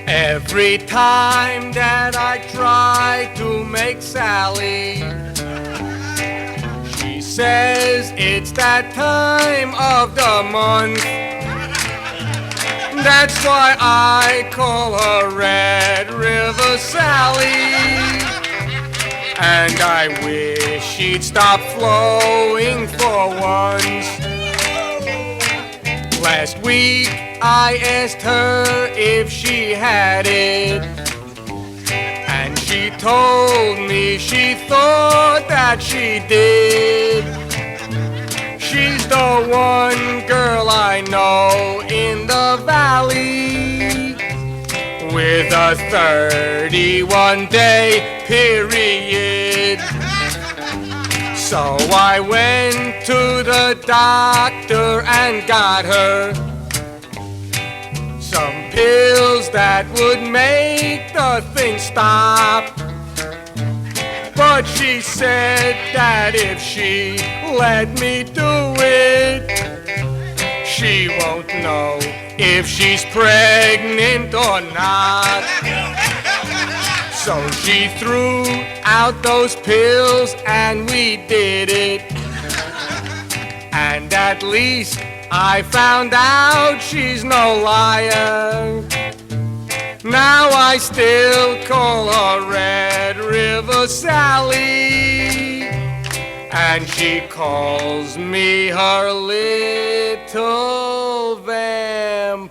Every time that I try to make Sally, she says it's that time of the month. That's why I call her Red River Sally. And I wish she'd stop flowing for once. Last week I asked her if she had it, and she told me she thought that she did. She's the one girl I know in the valley with a 31-day period. So I went to the doctor and got her some pills that would make the thing stop. But she said that if she let me do it, she won't know if she's pregnant or not. So she threw out those pills and we did it. And at least I found out she's no liar. Now I still call her Red River Sally, and she calls me her little vampire.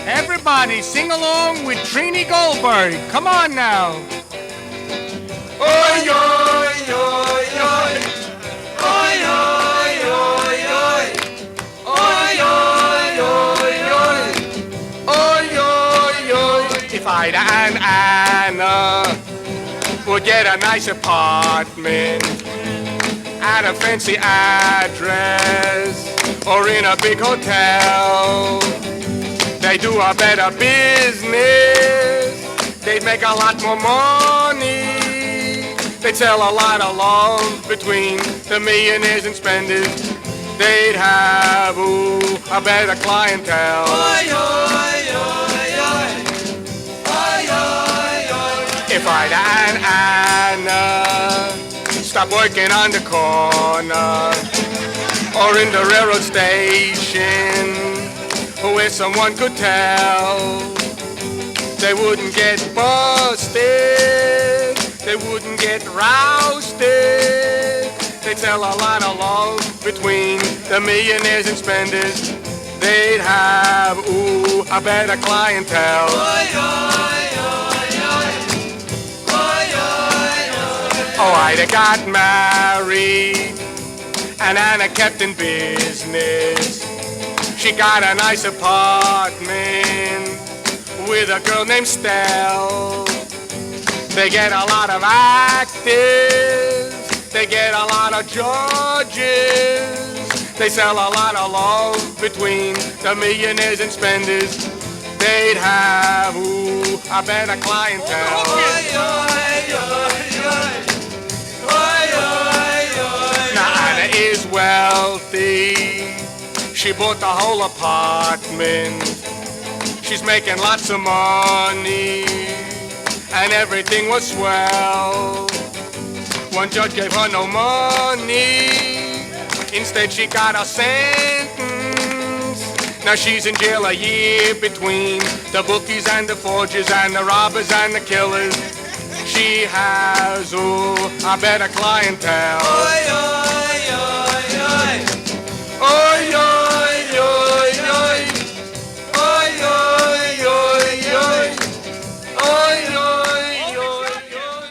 Everybody sing along with Trini Goldberg. Come on now. Oi, oi, oi, oi. Oi, oi, oi, oi. Oi, oi, oi, oi. Oi, oi, oi. If Ida and Anna would get a nice apartment at a fancy address or in a big hotel, they do a better business. They'd make a lot more money. They'd sell a lot of love between the millionaires and spenders. They'd have, a better clientele. Oy, oy, oy, oy. Oy, oy, oy. If Ida and Anna stop working on the corner or in the railroad station, where someone could tell, they wouldn't get busted, they wouldn't get rousted. They'd sell a lot of love between the millionaires and spenders. They'd have, a better clientele. Oy, oy, oy, oy. Oy, oy, oy. Oh, Ida got married and Anna kept in business. She got a nice apartment with a girl named Stell. They get a lot of actors, they get a lot of judges. They sell a lot of love between the millionaires and spenders. They'd have, a better clientele. Now Anna is wealthy. She bought the whole apartment. She's making lots of money, and everything was swell. One judge gave her no money. Instead, she got a sentence. Now she's in jail a year between the bookies and the forgers and the robbers and the killers. She has, a better clientele. Oy, oy, oy, oy. Oy, oy, oy, oy. Oy, oy, oy, oy. Oy, oy, oy, oy.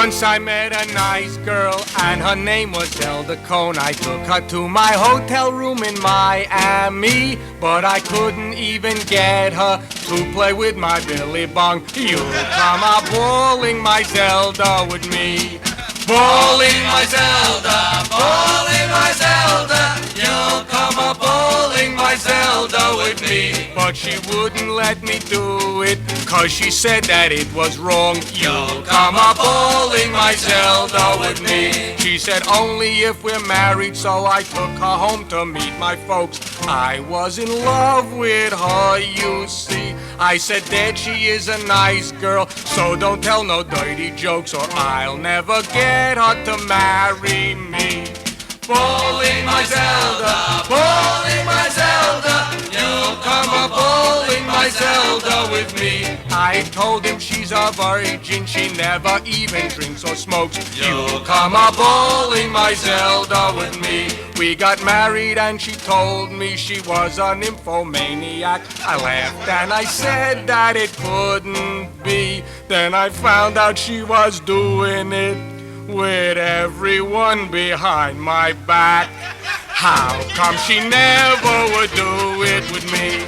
Once I met a nice girl and her name was Zelda Cone. I took her to my hotel room in Miami, but I couldn't even get her to play with my Billy Bong. You'll come a bowling my Zelda with me. Bowling my Zelda, bowling my Zelda. You'll come a bowling my Zelda with me. But she wouldn't let me do it, 'cause she said that it was wrong. You'll come a bowling my Zelda with me. She said only if we're married, so I took her home to meet my folks. I was in love with her, you see. I said, Dad, she is a nice girl, so don't tell no dirty jokes or I'll never get her to marry me. Bowling my Zelda, bowling my Zelda. You'll come a bowling my Zelda with me. I told him she's a virgin, she never even drinks or smokes. You'll come a bowling my Zelda with me. We got married and she told me she was a nymphomaniac. I laughed and I said that it couldn't be. Then I found out she was doing it with everyone behind my back. How come she never would do it with me?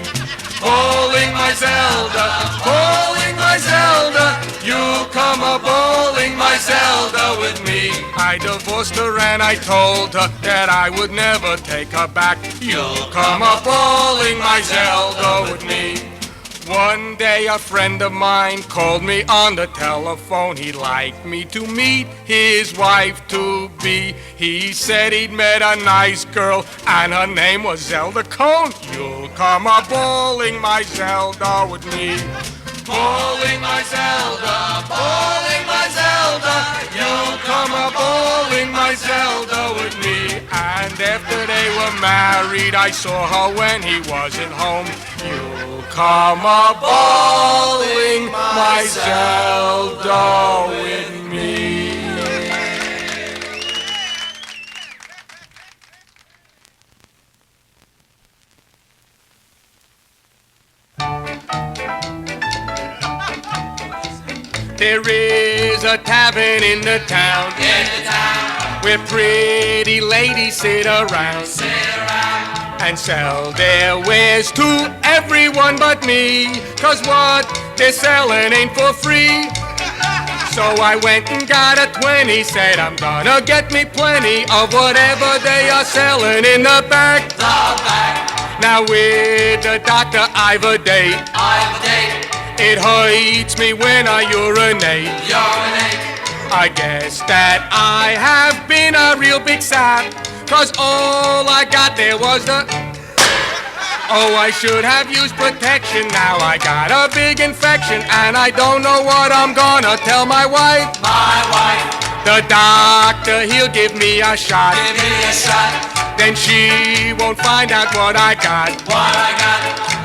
Bowling my Zelda, bowling my Zelda. You come a bowling my Zelda with me. I divorced her and I told her that I would never take her back. You'll come a bowling my Zelda with me. One day a friend of mine called me on the telephone. He'd like me to meet his wife to be. He said he'd met a nice girl and her name was Zelda Cone. You'll come a bowling my Zelda with me. Bowling my Zelda, bowling my Zelda. You'll come a bowling my Zelda with me. And after they were married, I saw her when he wasn't home. You'll come a bowling my Zelda with me. There is a tavern in the town, where pretty ladies sit around and sell their wares to everyone but me, 'cause what they're selling ain't for free. So I went and got a 20, said I'm gonna get me plenty of whatever they are selling in the back. Now with the doctor I've a date. It hurts me when I urinate. I guess that I have been a real big sap, 'cause all I got there was the... Oh, I should have used protection. Now I got a big infection and I don't know what I'm gonna tell my wife. The doctor, he'll give me a shot. Then she won't find out what I got.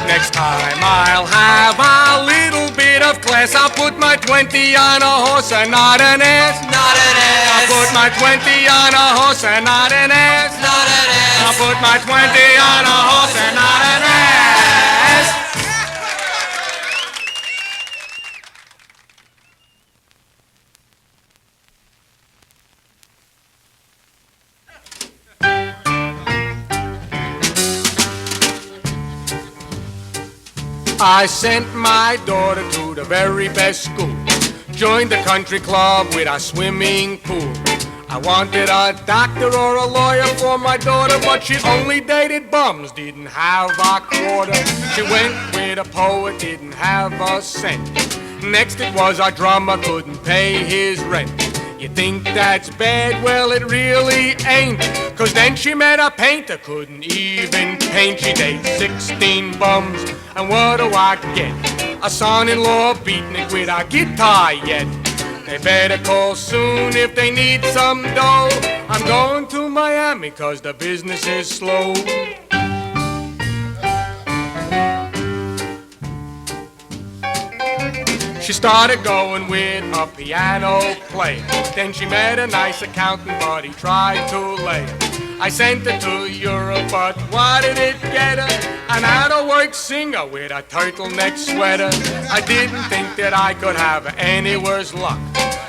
Next time I'll have a little bit of class. I'll put my 20 on a horse and not an ass. I'll put my 20 on a horse and not an ass. I'll put my 20 on a horse and not an ass. I sent my daughter to the very best school. Joined the country club with a swimming pool. I wanted a doctor or a lawyer for my daughter, but she only dated bums, didn't have a quarter. She went with a poet, didn't have a cent. Next it was our drummer, couldn't pay his rent. You think that's bad? Well, it really ain't. 'Cause then she met a painter, couldn't even paint. She dated 16 bums, and what do I get? A son-in-law beating it with a guitar yet. They better call soon if they need some dough. I'm going to Miami 'cause the business is slow. She started going with a piano player. Then she met a nice accountant, but he tried to lay her. I sent her to Europe, but what did it get her? An out-of-work singer with a turtleneck sweater. I didn't think that I could have any worse luck.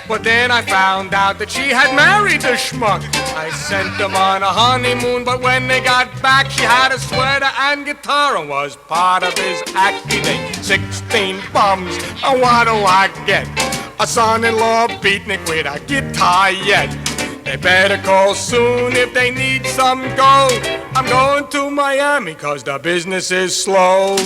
But then I found out that she had married the schmuck. I sent them on a honeymoon, but when they got back, she had a sweater and guitar and was part of his acting date. 16 bums, and what do I get? A son-in-law beatnik with a guitar yet. They better call soon if they need some go. I'm going to Miami 'cause the business is slow.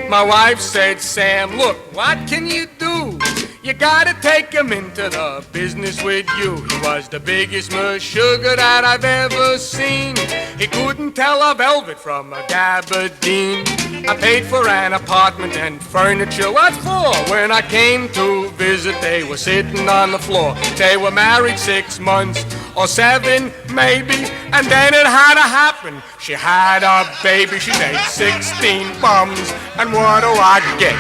My wife said, Sam, look, what can you do? You gotta take him into the business with you. He was the biggest sugar that I've ever seen. He couldn't tell a velvet from a gabardine. I paid for an apartment and furniture. What for? When I came to visit, they were sitting on the floor. They were married 6 months or 7 maybe, and then it had to happen. She had a baby. She made 16 bums, and what do I get?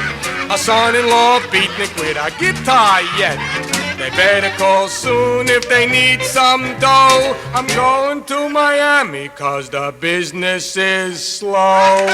A son-in-law beatnik with a guitar yet. They better call soon if they need some dough. I'm going to Miami 'cause the business is slow.